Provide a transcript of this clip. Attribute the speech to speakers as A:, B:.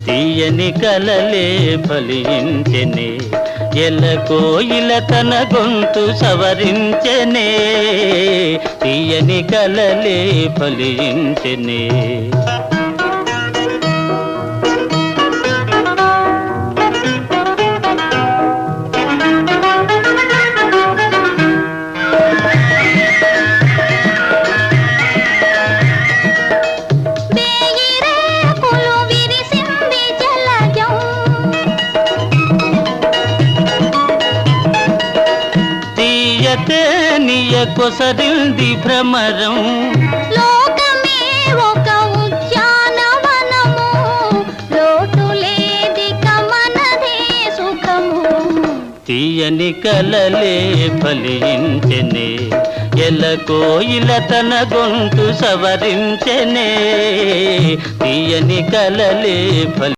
A: తీయని కలలే ఫలించెనే, ఎలకోయిల తన గొంతు సవరించెనే. తీయని కలలే ఫలించెనే. తీయతేనియ కొసరింది భ్రమరం,
B: లోకమే ఒక ఉద్యానవనము, లోటు లేదిక మనదే సుఖము.
A: తీయని కలలే ఫలించెనే, ఎలకోయిల తన గొంతు సవరించెనే. తీయని కలలే